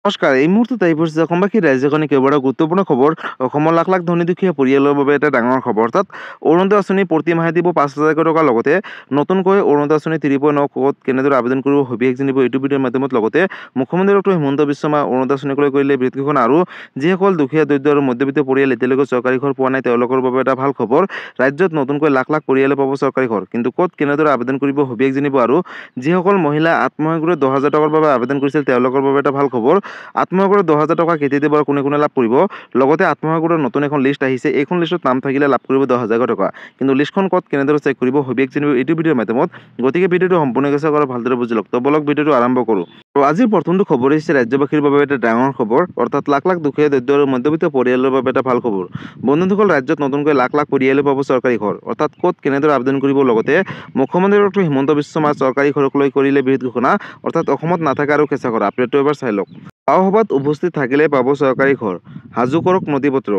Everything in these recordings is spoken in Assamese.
নমস্কাৰ। এই মুহূৰ্তত আহি পৰিছে অসমবাসী ৰাজ্যখনে কেইবাটাও গুৰুত্বপূৰ্ণ খবৰ। অসমৰ লাখ লাখ ধনী দুখীয়া পৰিয়ালৰ বাবে এটা ডাঙৰ খবৰ। অৰ্থাৎ অৰুণোদয় আঁচনি প্ৰতি মাহে দিব ৫,০০০ টকা। লগতে নতুনকৈ অৰুণোদয় আঁচনি 3.9 ক'ত কেনেদৰে আবেদন কৰিব সবিশেষ জানিব এইটো ভিডিঅ'ৰ মাধ্যমত। লগতে মুখ্যমন্ত্ৰী ডক্টৰ হিমন্ত বিশ্ব শৰ্মা অৰুণোদয় আঁচনিক লৈ কৰিলে বৃহৎ ঘোষণা। আৰু যিসকল দুখীয়া দৰিদ্ৰ আৰু মধ্যবিত্ত পৰিয়াল এতিয়ালৈকে চৰকাৰী ঘৰ পোৱা নাই তেওঁলোকৰ বাবে এটা ভাল খবৰ। ৰাজ্যত নতুনকৈ লাখ লাখ পৰিয়ালে পাব চৰকাৰী ঘৰ। কিন্তু ক'ত কেনেদৰে আবেদন কৰিব সবিশেষ জানিব। আৰু যিসকল মহিলা আত্মসহায়ক গোটে 10,০০০ টকাৰ বাবে আবেদন কৰিছিল তেওঁলোকৰ বাবে এটা ভাল খবৰ। আত্মসহায়ক গোটে 10,০০০ টকা কেতিয়া দিব আৰু কোনে কোনে লাভ কৰিব। লগতে আত্মসহায়ক গোটৰ নতুন এখন লিষ্ট আহিছে। এইখন লিষ্টত নাম থাকিলে লাভ কৰিব 10,০০০ টকা। কিন্তু লিষ্টখন ক'ত কেনেদৰে চেক কৰিব সবিশেষ জানিব এইটো ভিডিঅ'ৰ মাধ্যমত। গতিকে ভিডিঅ'টো সম্পূৰ্ণকৈ চাওক আৰু ভালদৰে বুজি লওক। তো বলক ভিডিঅ'টো আৰম্ভ কৰোঁ। আজিৰ প্ৰথমটো খবৰ হৈছে ৰাজ্যবাসীৰ বাবে এটা ডাঙৰ খবৰ। অৰ্থাৎ লাখ লাখ দুখীয়া দৰিদ্ৰ আৰু মধ্যবিত্ত পৰিয়ালৰ বাবে এটা ভাল খবৰ। বন্ধুসকল, ৰাজ্যত নতুনকৈ লাখ লাখ পৰিয়ালে পাব চৰকাৰী ঘৰ। অৰ্থাৎ ক'ত কেনেদৰে আবেদন কৰিব। লগতে মুখ্যমন্ত্ৰী ডক্টৰ হিমন্ত বিশ্ব শৰ্মাই চৰকাৰী ঘৰক লৈ কৰিলে বৃহৎ ঘোষণা। অৰ্থাৎ অসমত নাথাকে আৰু কেঁচা ঘৰ। আপডেটটো এবাৰ চাই লওক। গাঁও সভাত উপস্থিত থাকিলে পাব চৰকাৰী ঘৰ, সাজু কৰক নথি পত্ৰ।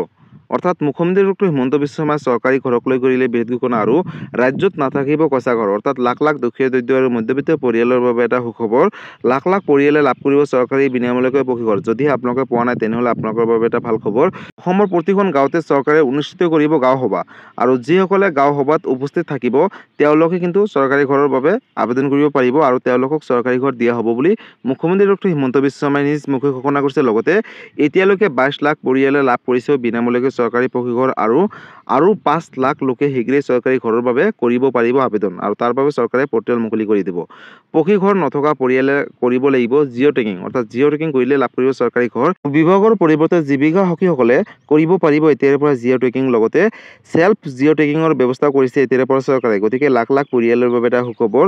অৰ্থাৎ মুখ্যমন্ত্ৰী ডক্টৰ হিমন্ত বিশ্ব শৰ্মাই চৰকাৰী ঘৰক লৈ কৰিলে বৃহৎ ঘোষণা। আৰু ৰাজ্যত নাথাকিব কেঁচা ঘৰ। অৰ্থাৎ লাখ লাখ দুখীয়া দৰিদ্ৰ আৰু মধ্যবিত্ত পৰিয়ালৰ বাবে এটা সুখবৰ। লাখ লাখ পৰিয়ালে লাভ কৰিব চৰকাৰী বিনামূলীয়াকৈ পকী ঘৰ। যদিহে আপোনালোকে পোৱা নাই তেনেহ'লে আপোনালোকৰ বাবে এটা ভাল খবৰ। অসমৰ প্ৰতিখন গাঁৱতে চৰকাৰে অনুষ্ঠিত কৰিব গাঁও সভা। আৰু যিসকলে গাঁও সভাত উপস্থিত থাকিব তেওঁলোকে কিন্তু চৰকাৰী ঘৰৰ বাবে আবেদন কৰিব পাৰিব আৰু তেওঁলোকক চৰকাৰী ঘৰ দিয়া হ'ব বুলি মুখ্যমন্ত্ৰী ডক্টৰ হিমন্ত বিশ্ব শৰ্মাই নিজ মুখে ঘোষণা কৰিছে। লগতে এতিয়ালৈকে 22 লাখ পৰিয়ালে লাভ কৰিছে বিনামূলীয়াকৈ চৰকাৰী পকী ঘৰ। আৰু 5 লাখ লোকে শীঘ্ৰেই চৰকাৰী ঘৰৰ বাবে কৰিব পাৰিব আবেদন। আৰু তাৰ বাবে চৰকাৰে পৰ্টেল মুকলি কৰি দিব। পকী ঘৰ নথকা পৰিয়ালে কৰিব লাগিব জিঅ' টেকিং। অৰ্থাৎ জিঅ' টেকিং কৰিলে লাভ কৰিব চৰকাৰী ঘৰ। বিভাগৰ পৰিৱৰ্তে জীৱিকা সখীসকলে কৰিব পাৰিব এতিয়াৰে পৰা জিঅ' টেকিং। লগতে চেল্ফ জিঅ' টেকিঙৰ ব্যৱস্থা কৰিছে এতিয়াৰে পৰা চৰকাৰে। গতিকে লাখ লাখ পৰিয়ালৰ বাবে এটা সুখবৰ।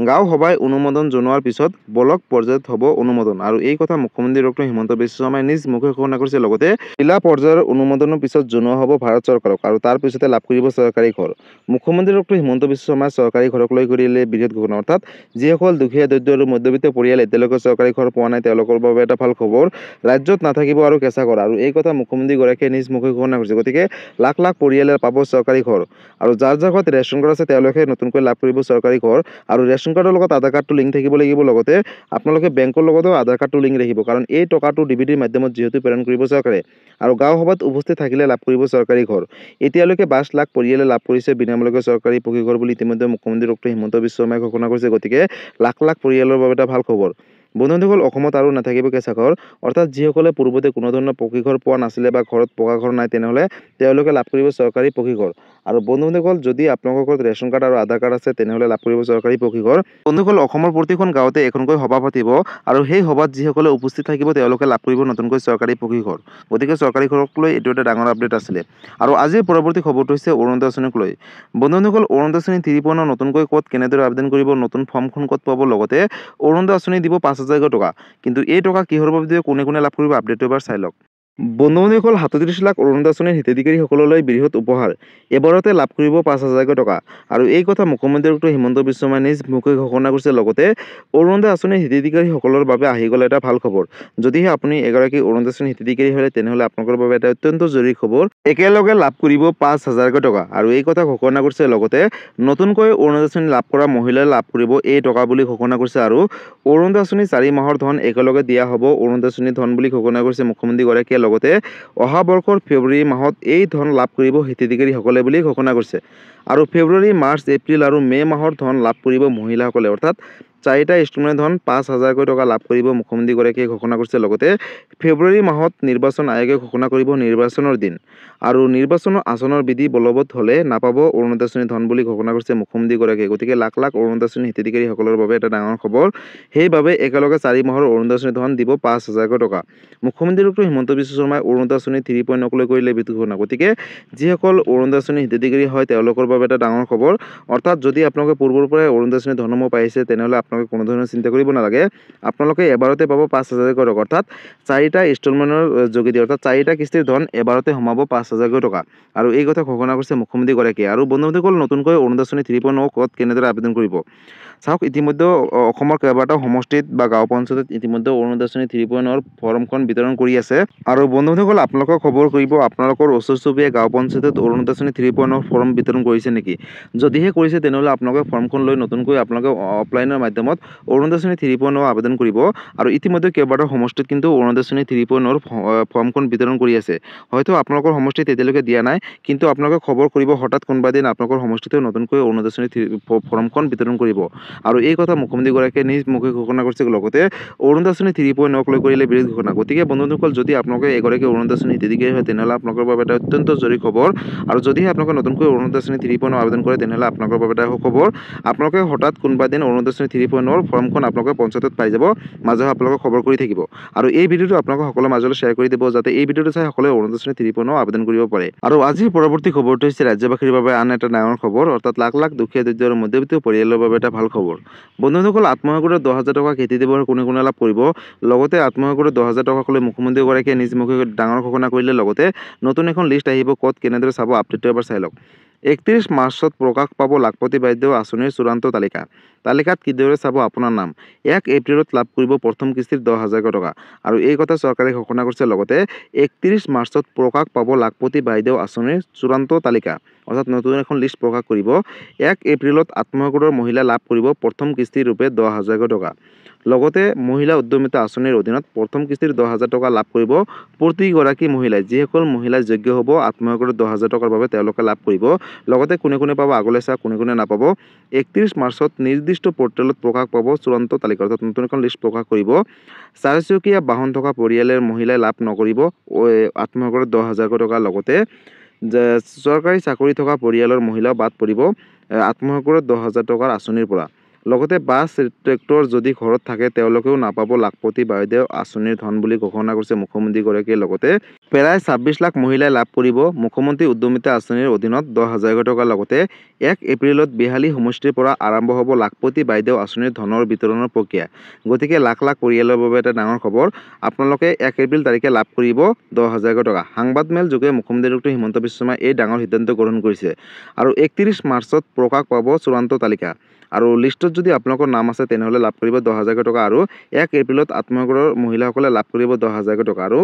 গাঁও সভাই অনুমোদন জনোৱাৰ পিছত ব্লক পৰ্যায়ত হ'ব অনুমোদন। আৰু এই কথা মুখ্যমন্ত্ৰী ডক্টৰ হিমন্ত বিশ্ব শৰ্মাই নিজ মুখে ঘোষণা কৰিছে। লগতে জিলা পৰ্যায়ৰ অনুমোদনৰ পিছত জনোৱা হ'ব ভাৰত চৰকাৰক। আৰু তাৰ পিছতে লাভ কৰিব চৰকাৰী ঘৰ। মুখ্যমন্ত্ৰী ডক্টৰ হিমন্ত বিশ্ব শৰ্মাই চৰকাৰী ঘৰক লৈ কৰিলে বৃহৎ ঘোষণা। অৰ্থাৎ যিসকল দুখীয়া দৰিদ্ৰ আৰু মধ্যবিত্ত পৰিয়াল এতিয়ালৈকে চৰকাৰী ঘৰ পোৱা নাই তেওঁলোকৰ বাবে এটা ভাল খবৰ। ৰাজ্যত নাথাকিব আৰু কেঁচা ঘৰ। আৰু এই কথা মুখ্যমন্ত্ৰীগৰাকীয়ে নিজ মুখে ঘোষণা কৰিছে। গতিকে লাখ লাখ পৰিয়ালে পাব চৰকাৰী ঘৰ। আৰু যাৰ যাৰ ঘৰত ৰেচন কাৰ্ড আছে তেওঁলোকে নতুনকৈ লাভ কৰিব চৰকাৰী ঘৰ। আৰু ৰেচন কাৰ্ডৰ লগত আধাৰ কাৰ্ডটো লিংক থাকিব লাগিব। লগতে আপোনালোকে বেংকৰ লগতো আধাৰ কাৰ্ডটো লিংক ৰাখিব। কাৰণ এই টকাটো ডিবিটিৰ মাধ্যমত যিহেতু প্ৰেৰণ কৰিব চৰকাৰে। আৰু গাঁও সভাত উপস্থিত থাকিলে লাভ কৰিব চৰকাৰী ঘৰ। এতিয়ালৈকে 22 লাখ পৰিয়ালে লাভ কৰিছে বিনামূলীয়াকৈ চৰকাৰী পকী ঘৰ বুলি ইতিমধ্যে মুখ্যমন্ত্ৰী ডক্টৰ হিমন্ত বিশ্ব শৰ্মাই ঘোষণা কৰিছে। গতিকে লাখ লাখ পৰিয়ালৰ বাবে এটা ভাল খবৰ। বন্ধুসকল, অসমত আৰু নাথাকিব কেঁচা ঘৰ। অৰ্থাৎ যিসকলে পূৰ্বতে কোনো ধৰণৰ পকী ঘৰ পোৱা নাছিলে বা ঘৰত পকা ঘৰ নাই তেনেহ'লে তেওঁলোকে লাভ কৰিব চৰকাৰী পকী ঘৰ। আৰু বন্ধুসকল, যদি আপোনালোকৰ ঘৰত ৰেচন কাৰ্ড আৰু আধাৰ কাৰ্ড আছে তেনেহ'লে লাভ কৰিব চৰকাৰী পকী ঘৰ। বন্ধুসকল, অসমৰ প্ৰতিখন গাঁৱতে এখনকৈ সভা পাতিব। আৰু সেই সভাত যিসকলে উপস্থিত থাকিব তেওঁলোকে লাভ কৰিব নতুনকৈ চৰকাৰী পকী ঘৰ। গতিকে চৰকাৰী ঘৰক লৈ এইটো এটা ডাঙৰ আপডেট আছিলে। আৰু আজিৰ পৰৱৰ্তী খবৰটো হৈছে অৰুণোদয় আঁচনিক লৈ। বন্ধুসকল, অৰুণোদয় আঁচনি 3.9 নতুনকৈ ক'ত কেনেদৰে আবেদন কৰিব, নতুন ফৰ্মখন ক'ত পাব। লগতে অৰুণোদয় আঁচনি দিব 5,000 টকা। কিন্তু এই টকা কিহৰ বাবে দিব, কোনে কোনে লাভ কৰিব আপডেটটো এবাৰ চাই লওক। বন্ধুসকল, 37 লাখ অৰুণোদয় আঁচনিৰ হিতাধিকাৰীসকললৈ বৃহৎ উপহাৰ। এবাৰতে লাভ কৰিব 5,000 টকা। আৰু এই কথা মুখ্যমন্ত্ৰী ডক্টৰ হিমন্ত বিশ্ব শৰ্মাই নিজ মুখে ঘোষণা কৰিছে। লগতে অৰুণোদয় আঁচনিৰ হিতাধিকাৰীসকলৰ বাবে আহি গ'ল এটা ভাল খবৰ। যদিহে আপুনি এগৰাকী অৰুণোদয় আঁচনিৰ হিতাধিকাৰী হয় তেনেহ'লে আপোনালোকৰ বাবে এটা অত্যন্ত জৰুৰী খবৰ। একেলগে লাভ কৰিব 5,000 টকা। আৰু এই কথা ঘোষণা কৰিছে। লগতে নতুনকৈ অৰুণোদয় আঁচনি লাভ কৰা মহিলাই লাভ কৰিব এই টকা বুলি ঘোষণা কৰিছে। আৰু অৰুণোদয় আঁচনি 4 মাহৰ ধন একেলগে দিয়া হ'ব অৰুণোদয় আঁচনিৰ ধন বুলি ঘোষণা কৰিছে মুখ্যমন্ত্ৰীগৰাকীয়ে। লগতে অহা বৰ্ষৰ ফেব্ৰুৱাৰী মাহত এই ধন লাভ কৰিব হিতাধিকাৰীসকলে বুলি ঘোষণা কৰিছে। আৰু ফেব্ৰুৱাৰী, মাৰ্চ, এপ্ৰিল আৰু মে' মাহৰ ধন লাভ কৰিব মহিলাসকলে। অৰ্থাৎ 4টা ইনষ্টলমেণ্ট ধন 5,000 টকা লাভ কৰিব মুখ্যমন্ত্ৰীগৰাকীয়ে ঘোষণা কৰিছে। লগতে ফেব্ৰুৱাৰী মাহত নিৰ্বাচন আয়োগে ঘোষণা কৰিব নিৰ্বাচনৰ দিন। আৰু নিৰ্বাচনৰ আচৰণৰ বিধি বলবৎ হ'লে নাপাব অৰুণোদয় আঁচনিৰ ধন বুলি ঘোষণা কৰিছে মুখ্যমন্ত্ৰীগৰাকীয়ে। গতিকে লাখ লাখ অৰুণোদয় আঁচনিৰ হিতাধিকাৰীসকলৰ বাবে এটা ডাঙৰ খবৰ। সেইবাবে একেলগে 4 মাহৰ অৰুণোদয় আঁচনিৰ ধন দিব 5,000 টকা। মুখ্যমন্ত্ৰী ডক্টৰ হিমন্ত বিশ্ব শৰ্মাই অৰুণোদয় আঁচনি 3.9 লৈ কৰিলে বৃহৎ ঘোষণা। গতিকে যিসকল অৰুণোদয় আঁচনিৰ হিতাধিকাৰী হয় তেওঁলোকৰ বাবে এটা ডাঙৰ খবৰ। অৰ্থাৎ যদি আপোনালোকে পূৰ্বৰ পৰাই অৰুণোদয় আঁচনিৰ ধনসমূহ পাইছে তেনেহ'লে আপোনালোকে কোনো ধৰণৰ চিন্তা কৰিব নালাগে। আপোনালোকে এবাৰতে পাব 5,000 টকা। অৰ্থাৎ 4টা ইনষ্টলমেণ্টৰ যোগেদি, অৰ্থাৎ 4টা কিস্তিৰ ধন এবাৰতে সোমাব 5,000 টকা। আৰু এই কথা ঘোষণা কৰিছে মুখ্যমন্ত্ৰীগৰাকীয়ে। আৰু বন্ধুসকল, নতুনকৈ অৰুণোদয় আঁচনি 3.9 ক'ত কেনেদৰে আবেদন কৰিব চাওক। ইতিমধ্যে অসমৰ কেইবাটাও সমষ্টিত বা গাঁও পঞ্চায়তত ইতিমধ্যে অৰুণোদয় আঁচনি 3.9 ফৰ্মখন বিতৰণ কৰি আছে। আৰু বন্ধুসকল, আপোনালোকক খবৰ কৰিব আপোনালোকৰ ওচৰ চুবুৰীয়া গাঁও পঞ্চায়তত অৰুণোদয় আঁচনি 3.9 ফৰ্ম বিতৰণ কৰিছে নেকি। যদিহে কৰিছে তেনেহ'লে আপোনালোকে ফৰ্মখন লৈ নতুনকৈ আপোনালোকে অফলাইনৰ মাধ্যমত টাইমত অৰুণোদয় আঁচনি 3.9 আবেদন কৰিব আৰু ইতিমধ্যে কেইবাটাও সমষ্টিত কিন্তু অৰুণোদয় আঁচনি 3.9 ফৰ্মখন বিতৰণ কৰি আছে হয়তো আপোনালোকৰ সমষ্টিত এতিয়ালৈকে দিয়া নাই কিন্তু আপোনালোকে খবৰ কৰিব হঠাৎ কোনোবা দিন আপোনালোকৰ সমষ্টিতে নতুনকৈ অৰুণোদয় আঁচনি ফৰ্মখন বিতৰণ কৰিব আৰু এই কথা মুখ্যমন্ত্ৰীগৰাকীয়ে নিজ মুখে ঘোষণা কৰিছে লগতে অৰুণোদয় আঁচনি 3.9 লৈ কৰিলে বিৰোধ ঘোষণা গতিকে বন্ধুসকল যদি আপোনালোকে এগৰাকী অৰুণোদয় আঁচনি হিতাধিকাৰী হয় তেনেহ'লে আপোনালোকৰ বাবে এটা অত্যন্ত জৰুৰী খবৰ আৰু যদিহে আপোনালোকে নতুনকৈ অৰুণোদয় আঁচনি 3.9 আবেদন কৰে তেনেহ'লে আপোনালোকৰ বাবে এটা সুখবৰ আপোনালোকে হঠাৎ কোনোবা দিন অৰুণোদয় আঁচনি 3.9 ফৰ্মখন আপোনালোকে পঞ্চায়তত পাই যাব মাজে আপোনালোকে খবৰ কৰি থাকিব আৰু এই ভিডিঅ'টো আপোনালোকে সকলোৰে মাজলৈ শ্বেয়াৰ কৰি দিব যাতে এই ভিডিঅ'টো চাই সকলোৱে অৰুণোদয় আঁচনি 3.9 আবেদন কৰিব পাৰে আৰু আজিৰ পৰৱৰ্তী খবৰটো হৈছে ৰাজ্যবাসীৰ বাবে আন এটা ডাঙৰ খবৰ অৰ্থাৎ লাখ লাখ দুখীয়া দৰিদ্ৰ আৰু মধ্যবিত্ত পৰিয়ালৰ বাবে এটা ভাল খবৰ বন্ধুসকল আত্মসহায়ক গোটৰ 10,000 টকা খেতি দিৱসৰ কোনে লাভ কৰিব লগতে আত্মসহায়ক গোটৰ 10,000 টকালৈ মুখ্যমন্ত্ৰীগৰাকীয়ে নিজ মুখে ডাঙৰ ঘোষণা কৰিলে লগতে নতুন এখন লিষ্ট আহিব ক'ত কেনেদৰে চাব আপডেটটো এবাৰ চাই লওক 31 মাৰ্চত প্ৰকাশ পাব লাখপতি বাইদেউ আঁচনিৰ চূড়ান্ত তালিকাত কিদৰে চাব আপোনাৰ নাম 1 এপ্ৰিলত লাভ কৰিব প্ৰথম কিস্তিৰ 10,000 টকা আৰু এই কথা চৰকাৰে ঘোষণা কৰিছে লগতে 31 মাৰ্চত প্ৰকাশ পাব লাখপতি বাইদেউ আঁচনিৰ চূড়ান্ত তালিকা অৰ্থাৎ নতুন এখন লিষ্ট প্ৰকাশ কৰিব 1 এপ্ৰিলত আত্মসহায়ক গোটৰ মহিলা লাভ কৰিব প্ৰথম কিস্তি ৰূপে 10,000 টকা লগতে মহিলা উদ্যমিতা আঁচনিৰ অধীনত প্ৰথম কিস্তিৰ 10,000 টকা লাভ কৰিব প্ৰতিগৰাকী মহিলাই যিসকল মহিলা যোগ্য হ'ব আত্মসহায়ক গোটৰ 10,000 টকাৰ বাবে তেওঁলোকে লাভ কৰিব লগতে কোনে পাব আগলৈ চা কোনে নাপাব 31 মাৰ্চত নিৰ্দিষ্ট পৰ্টেলত প্ৰকাশ পাব চূড়ান্ত তালিকা অৰ্থাৎ নতুন এখন লিষ্ট প্ৰকাশ কৰিব চাৰিচকীয়া বাহন থকা পৰিয়ালৰ মহিলাই লাভ নকৰিব আত্মসহায়ক গোটৰ 10,000 টকা লগতে চৰকাৰী চাকৰি থকা পৰিয়ালৰ মহিলাও বাদ পৰিব আত্মসহায়ক গোটৰ 10,000 টকাৰ আঁচনিৰ পৰা লগতে বাছ ট্ৰেক্টৰ যদি ঘৰত থাকে তেওঁলোকেও নাপাব লাখপতি বাইদেউ আঁচনিৰ ধন বুলি ঘোষণা কৰিছে মুখ্যমন্ত্ৰীগৰাকীয়ে লগতে প্ৰায় 26 লাখ মহিলাই লাভ কৰিব মুখ্যমন্ত্ৰী উদ্যমিতা আঁচনিৰ অধীনত 10,000 টকা লগতে 1 এপ্ৰিলত বিহালী সমষ্টিৰ পৰা আৰম্ভ হ'ব লাখপতি বাইদেউ আঁচনিৰ ধনৰ বিতৰণৰ প্ৰক্ৰিয়া গতিকে লাখ লাখ পৰিয়ালৰ বাবে এটা ডাঙৰ খবৰ আপোনালোকে 1 এপ্ৰিল তাৰিখে লাভ কৰিব 10,000 টকা সংবাদমেল যোগে মুখ্যমন্ত্ৰী ডক্টৰ হিমন্ত বিশ্ব শৰ্মাই এই ডাঙৰ সিদ্ধান্ত গ্ৰহণ কৰিছে আৰু 31 মাৰ্চত প্ৰকাশ পাব চূড়ান্ত তালিকা আৰু লিষ্টত যদি আপোনালোকৰ নাম আছে তেনেহ'লে লাভ কৰিব 10,000 টকা আৰু 1 এপ্ৰিলত আত্মসহায়ক গোটৰ মহিলাসকলে লাভ কৰিব 10,000 টকা আৰু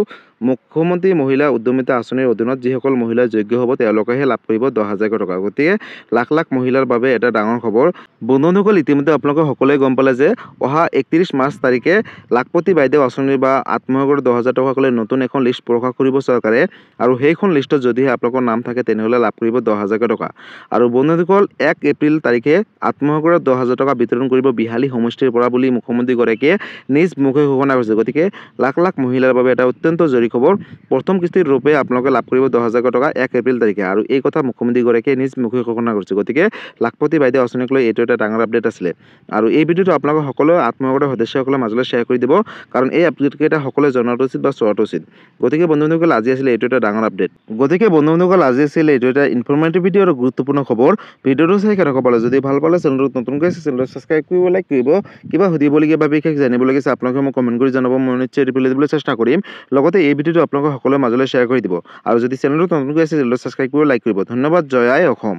মুখ্যমন্ত্ৰী মহিলা উদ্যমিতা আঁচনিৰ অধীনত যিসকল মহিলা যোগ্য হ'ব তেওঁলোকেহে লাভ কৰিব 10,000 টকা গতিকে লাখ লাখ মহিলাৰ বাবে এটা ডাঙৰ খবৰ বন্ধুসকল ইতিমধ্যে আপোনালোকে সকলোৱে গম পালে যে অহা 31 মাৰ্চ তাৰিখে লাখপতি বাইদেউ আঁচনিৰ বা আত্মসহায়ক গোটৰ 10,000 টকালৈ নতুন এখন লিষ্ট প্ৰকাশ কৰিব চৰকাৰে আৰু সেইখন লিষ্টত যদিহে আপোনালোকৰ নাম থাকে তেনেহ'লে লাভ কৰিব 10,000 টকা আৰু বন্ধুসকল 1 এপ্ৰিল তাৰিখে আত্মসহায়ক গোটৰ 10,000 টকা বিতৰণ কৰিব বিহালী সমষ্টিৰ পৰা বুলি মুখ্যমন্ত্ৰীগৰাকীয়ে নিজ মুখে ঘোষণা কৰিছে গতিকে লাখ লাখ মহিলাৰ বাবে এটা অত্যন্ত জৰুৰী খবৰ প্ৰথম কিস্তিৰ ৰূপে আপোনালোকে লাভ কৰিব 10,000 টকা 1 এপ্ৰিল তাৰিখে আৰু এই কথা মুখ্যমন্ত্ৰীগৰাকীয়ে নিজ মুখে ঘোষণা কৰিছে গতিকে লাখপতি বাইদেউ আঁচনিক লৈ এইটো এটা ডাঙৰ আপডেট আছিলে আৰু এই ভিডিঅ'টো আপোনালোকে সকলোৱে আত্মসহায়ক গোটৰ সদস্যসকলৰ মাজলৈ শ্বেয়াৰ কৰি দিব কাৰণ এই আপডেটকেইটা সকলোৱে জনাটো উচিত বা চোৱাটো উচিত গতিকে বন্ধুসকল আজি আছিলে এইটো এটা ডাঙৰ আপডেট গতিকে বন্ধুসকল আজি আছিলে এইটো এটা ইনফৰমেটিভ ভিডিঅ' আৰু গুৰুত্বপূৰ্ণ খবৰ ভিডিঅ'টো চাই কেনেকুৱা পালে যদি ভাল পালে চেনেলটো নতুনকৈ চেনেলটো ছাবস্ক্ৰাইব কৰিব লাইক কৰিব কিবা সুধিবলগীয়া বা বিশেষ জানিবলগীয়া আছে আপোনালোকে মোক কমেণ্ট কৰি জনাব মই নিশ্চয় ৰিপ্লাই দিবলৈ চেষ্টা কৰিম লগতে এই ভিডিঅ'টো আপোনালোকে সকলোৰে মাজলৈ শ্বেয়াৰ কৰি দিব আৰু যদি চেনেলটো নতুনকৈ আছে চেনেলটো ছাবস্ক্ৰাইব কৰিব লাইক কৰিব ধন্যবাদ জয় আই অসম।